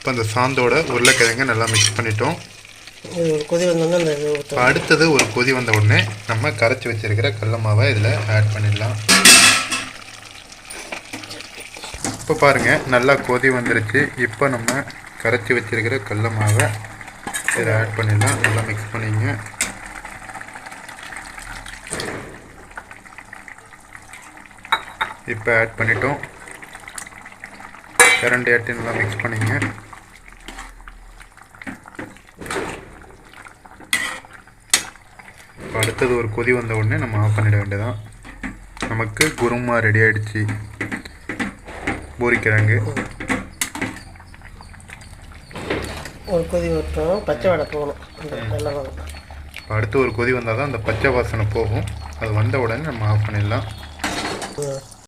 இப்போ அந்த சாந்தோட உருளைக்கிழங்க நல்லா மிக்ஸ் பண்ணிட்டோம். கொதி வந்தோடனே அடுத்தது ஒரு கொதி வந்த உடனே நம்ம கரைச்சி வச்சிருக்கிற கடல மாவை இதில் ஆட் பண்ணிடலாம். இப்போ பாருங்கள் நல்லா கொதி வந்துருச்சு. இப்போ நம்ம கரைச்சி வச்சிருக்கிற கடல மாவை இதில் ஆட் பண்ணிடலாம். நல்லா மிக்ஸ் பண்ணிங்க. இப்போ ஆட் பண்ணிட்டோம். கரண்டி ஆட்டி நல்லா மிக்ஸ் பண்ணிங்க. இப்போ அடுத்தது ஒரு கொதி வந்த உடனே நம்ம ஆஃப் பண்ணிட வேண்டியதான். நமக்கு குருமா ரெடி ஆகிடுச்சு. பூரிக்கிழங்கு ஒரு கொதி விட்டோம், பச்சை வாடை போகணும். அடுத்து ஒரு கொதி வந்தால் தான் அந்த பச்சை வாசனை போகும். அது வந்த உடனே நம்ம ஆஃப் பண்ணிடலாம்.